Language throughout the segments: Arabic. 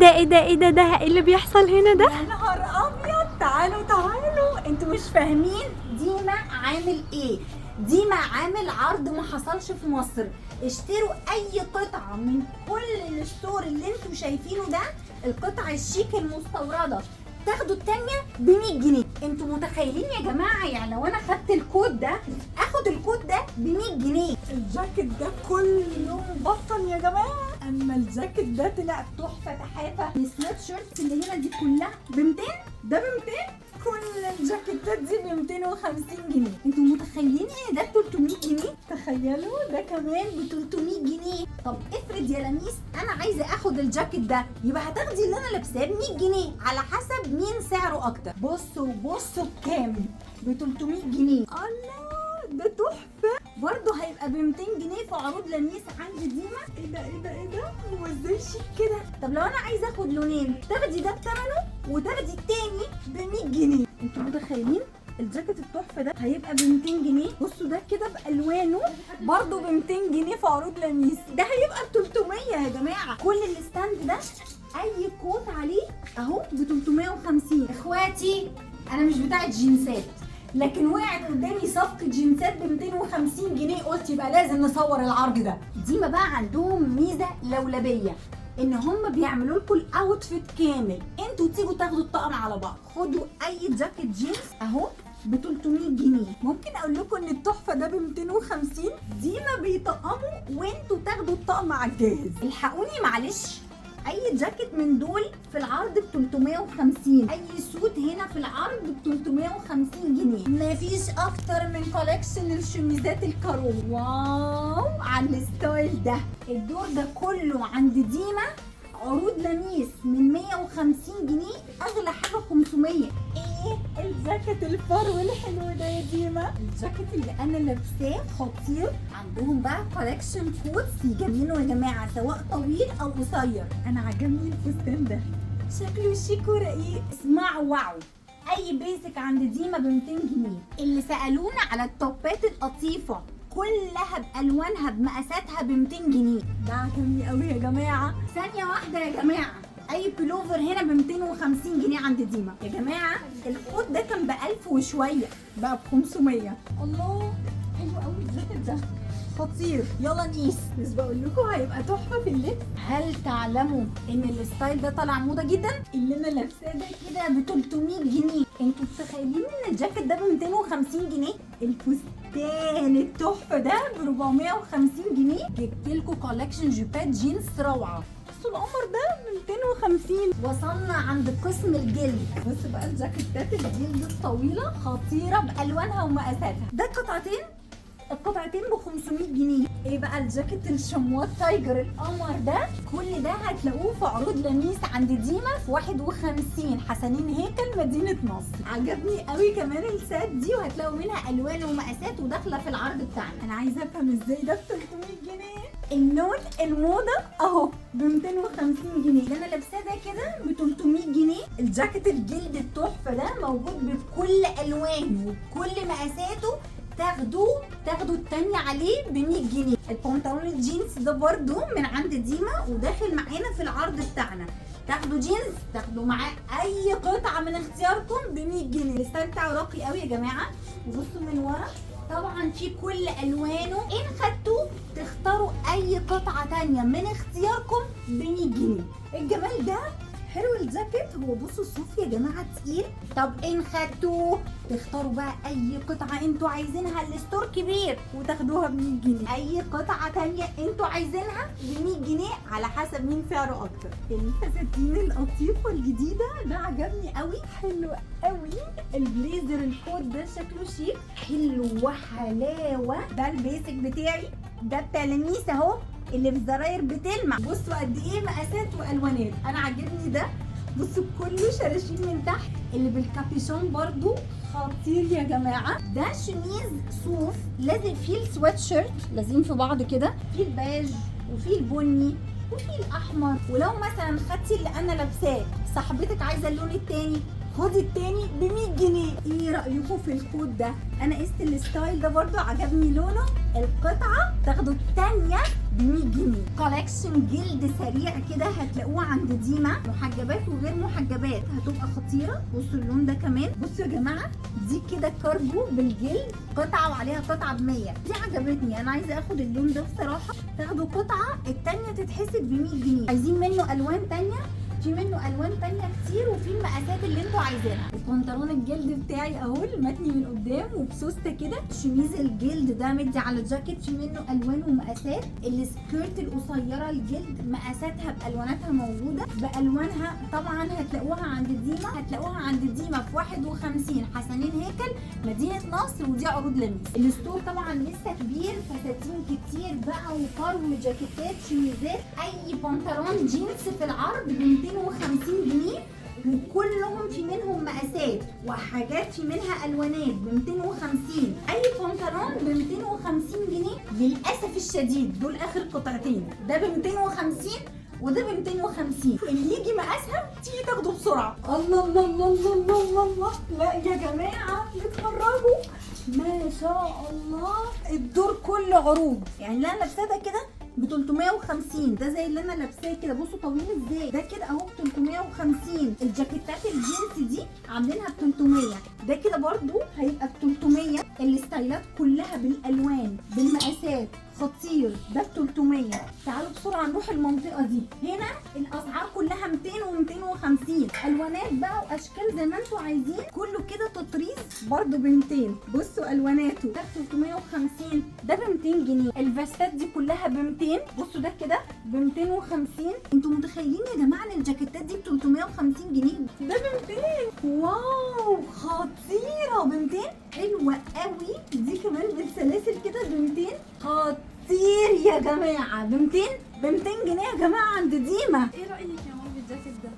ده ايه اللي بيحصل هنا ده؟ يا نهار ابيض، تعالوا انتوا مش فاهمين ديما عامل ايه. ديما عامل عرض ما حصلش في مصر. اشتروا اي قطعه من كل الستور اللي انتوا شايفينه ده، القطعه الشيك المستورده تاخدوا التانية ب 100 جنيه. انتوا متخيلين يا جماعه؟ يعني لو انا خدت الكود ده اخد الكود ده ب 100 جنيه. الجاكيت ده كله بطن يا جماعه، اما الجاكيت ده طلع تحفه تحافه. السويت شيرت اللي هنا دي كلها ب 200، ده ب 200. كل الجاكيتات دي ب 250 جنيه. انتوا متخيلين ان ده 300 جنيه؟ تخيلوا ده كمان ب 300 جنيه. طب افرض يا لميس انا عايزه اخد الجاكيت ده، يبقى هتاخدي اللي انا لابساه ب 100 جنيه على حسب مين سعره اكتر. بصوا بكام؟ ب 300 جنيه. الله ده تحفه. برضه هيبقى ب 200 جنيه في عروض لميس عند ديما. ايه ده هو ازاي شيك كده؟ طب لو انا عايزه اخد لونين، تاخدي ده بثمنه وتاخدي التاني ب 100 جنيه. انتوا متخيلين؟ الجاكيت التحفه ده هيبقى ب 200 جنيه. بصوا ده كده بالوانه برضه ب 200 جنيه في عروض لميس. ده هيبقى ب 300 يا جماعه. كل الستاند ده اي كوت عليه اهو ب 350. اخواتي انا مش بتاعت جينزات، لكن وقعت قدامي صفقه جينزات ب 250 جنيه، قلت يبقى لازم نصور العرض ده. ديما بقى عندهم ميزه لولبيه، ان هم بيعملوا لكم الاوتفيت كامل. انتوا تيجوا تاخدوا الطقم على بعض. خدوا اي جاكيت جينز اهو ب 300 جنيه. ممكن اقول لكم ان التحفه ده ب 250. ديما بيطقموا وانتوا تاخدوا الطقم على الجاهز. الحقوني معلش، اي جاكيت من دول في العرض ب 350. اي سوت هنا في العرض ب 350 جنيه. مفيش اكتر من كولكشن الشميزات الكارو. واو على الستايل ده. الدور ده كله عند ديما عروض لميس من 150 جنيه، اغلى حاجه 500. ايه الجاكيت الفرو الحلو ده يا ديما؟ الجاكيت اللي انا لابساه خطير. عندهم بقى كولكشن كوتس يجننوا يا جماعه، سواء طويل او قصير. انا عجبني الفستان ده، شكله شيك ورقيق. اسمعوا واو، اي بيسك عند ديما ب 200 جنيه. اللي سالونا على التوبات القطيفه كلها بالوانها بمقاساتها ب 200 جنيه. ده عجبني قوي يا جماعه. ثانيه واحده يا جماعه، اي بلوفر هنا ب 250 جنيه عند ديما. يا جماعه الكوت ده كان ب 1000 وشويه، بقى ب 500. الله حلو قوي الجاكيت ده، خطير. يلا نقيس، بس بقول لكم هيبقى تحفه في اللبس. هل تعلموا ان الستايل ده طالع موضه جدا؟ اللي انا لابساه ده كده ب 300 جنيه. انتوا متخيلين ان الجاكيت ده ب 250 جنيه؟ الفستان التحفه ده ب 450 جنيه. جبت لكم كولكشن جيبات جينز روعه. بصوا القمر ده ب 250. وصلنا عند قسم الجلد. بصوا بقى الجاكيتات الجلد الطويله خطيره بالوانها ومقاساتها. ده القطعتين ب 500 جنيه. ايه بقى الجاكيت الشموات تايجر القمر ده؟ كل ده هتلاقوه في عروض لميس عند ديما في 51 حسنين هيكل مدينه نصر. عجبني قوي كمان السات دي، وهتلاقوا منها الوان ومقاسات وداخله في العرض بتاعنا. انا عايزه افهم ازاي ده ب 300 جنيه. اللون الموضه اهو ب 250 جنيه. اللي انا لابساه ده كده ب 300 جنيه. الجاكيت الجلد التحفه ده موجود بكل الوانه وبكل مقاساته. تاخدوا التاني عليه ب 100 جنيه. البنطلون الجينز ده برضو من عند ديما وداخل معانا في العرض بتاعنا. تاخدوا جينز، تاخدوا معاه اي قطعه من اختياركم ب 100 جنيه. الستايل بتاعه راقي قوي يا جماعه. وبصوا من ورا طبعا في كل الوانه. ان خدتوا تختاروا اي قطعه تانيه من اختياركم ب 100 جنيه. الجمال ده حلو. الجاكيت هو بصوا الصوف يا جماعه تقيل. طب ان خدتوه تختاروا بقى اي قطعه انتوا عايزينها. الستور كبير وتاخدوها ب 100 جنيه. اي قطعه تانية انتوا عايزينها ب 100 جنيه على حسب مين سعره اكتر. الفساتين القطيفه الجديده ده عجبني قوي، حلو قوي. البليزر الكوت ده شكله شيك، حلو وحلاوه. ده البيسك بتاعي، ده بتاع لميس اهو اللي بالزراير بتلمع. بصوا قد ايه مقاسات والوانات. انا عاجبني ده. بصوا كله شراشيب من تحت. اللي بالكابيشون برضو خطير يا جماعه. ده شميز صوف لازق فيه السويت شيرت، لازقين في بعض كده. فيه البيج وفيه البني وفيه الاحمر. ولو مثلا خدتي اللي انا لابساه صاحبتك عايزه اللون التاني، خدي التاني ب 100 جنيه. ايه رايكم في الكوت ده؟ انا قست الستايل ده برضو عجبني لونه. القطعه تاخدوا التانيه ب 100 جنيه. كولكشن جلد سريع كده هتلاقوه عند ديما، محجبات وغير محجبات، هتبقى خطيره. بصوا اللون ده كمان، بصوا يا جماعه دي كده كارجو بالجلد، قطعه وعليها قطعه ب 100. دي عجبتني، انا عايزه اخد اللون ده بصراحه. تاخدوا قطعه الثانيه تتحسب ب 100 جنيه. عايزين منه الوان ثانيه، في منه الوان تانية كتير، وفي المقاسات اللي انتوا عايزينها. البنطلون الجلد بتاعي اهو المتني من قدام وبسوسته كده. شميز الجلد ده مدي على الجاكيت، في منه الوان ومقاسات. السكيرت القصيره الجلد مقاساتها بالواناتها موجوده، بالوانها طبعا هتلاقوها عند ديما، هتلاقوها عند ديما في 51 حسنين هيكل مدينه نصر، ودي عروض لميس. الستور طبعا لسه كبير، فساتين كتير بقى وفرو جاكيتات شميزات. اي بنطلون جينز في العرض ب 250 جنيه، وكلهم في منهم مقاسات وحاجات في منها الوانات ب 250. اي بنطلون ب 250 جنيه. للاسف الشديد دول اخر قطعتين، ده ب 250 وده ب 250. اللي يجي مقاسها تيجي تاخده بسرعه. الله الله الله الله الله الله. لا يا جماعه بتخرجوا ما شاء الله، الدور كله عروض. يعني اللي انا لابساه ده كده ب 350، ده زي اللي انا لابساه كده، بصوا طويل ازاي، ده كده اهو ب 350. الجاكيتات الجينز دي عاملينها ب 300، ده كده برضو هيبقى ب 300. الستايلات كلها بالالوان بالمقاسات خطير، ده ب 300. تعالوا بسرعه نروح المنطقه دي. هنا الاسعار كلها 200 و250، الوانات بقى واشكال زي ما انتوا عايزين، كله كده تطريز برضو ب 200. بصوا الواناته، ده ب 350، ده ب 200 جنيه. الفيستات دي كلها ب 200. بصوا ده كده ب 250. انتوا متخيلين يا جماعه ان الجاكيتات دي ب 350 جنيه، ده ب 200. واو خطيره، ب 200 حلوه قوي. دي كمان بالسلاسل كده ب 200، خطير يا جماعه. ب 200 ب 200 جنيه يا جماعه عند ديما. ايه رايك يا ماما بالجاكيت ده؟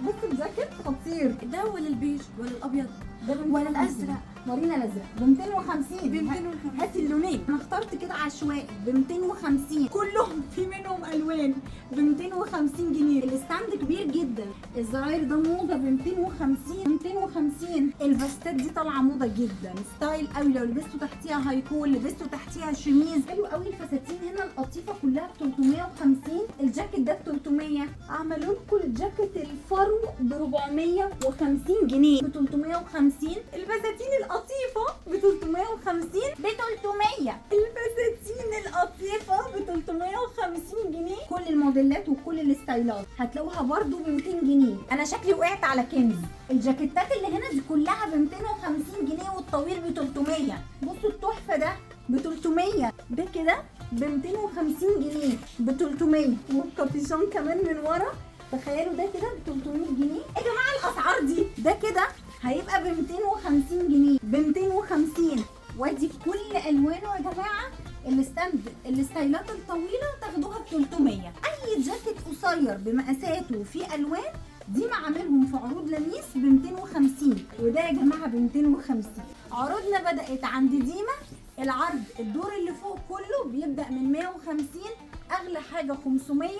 بص الجاكيت خطير. ده ولا البيج ولا الابيض ده ولا الازرق؟ ورينا الازرق ب 250. ب 250. هاتي اللونين، انا اخترت كده عشوائي ب 250، كلهم في منهم الوان ب 250 جنيه. الستاند كبير جدا. الزراير ده موضه ب 250 250. الفستات دي طالعه موضه جدا، ستايل قوي. لو لبستوا تحتيها هايكول، لبستوا تحتيها شميز، حلو قوي. الفساتين هنا القطيفه كلها ب 350. الجاكيت ده ب 300. عملوا لكم الجاكيت الفرو ب 450 جنيه، ب 350. الفساتين القطيفه ب 350 ب 300. الفساتين القطيفه ب 350 جنيه. كل الموديلات وكل الستايلات هتلاقوها برده ب 200 جنيه. انا شكلي وقعت على كنز. الجاكيتات اللي هنا دي كلها ب 250 جنيه، والطويل ب 300. بصوا التحفه ده ب 300، ده كده ب 250 جنيه ب 300، والكابيشون كمان من ورا. تخيلوا ده كده ب 300 جنيه. يا جماعه الاسعار دي ده كده هيبقى ب 250 جنيه، ب 250. وادي بكل الوانه يا جماعه. الستاند الستايلات الطويله تاخدوها ب 300. اي جاكيت قصير بمقاساته وفيه الوان دي معاملهم في عروض لميس ب 250، وده يا جماعه ب 250. عروضنا بدات عند ديما. العرض الدور اللي فوق كله بيبدا من 150، اغلى حاجه 500.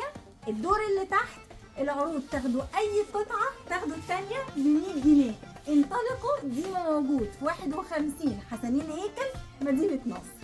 الدور اللي تحت العروض تاخدوا اي قطعه تاخدوا الثانيه ب 100 جنيه. انطلقوا، ديما موجود في 51 حسنين هيكل مدينه نصر.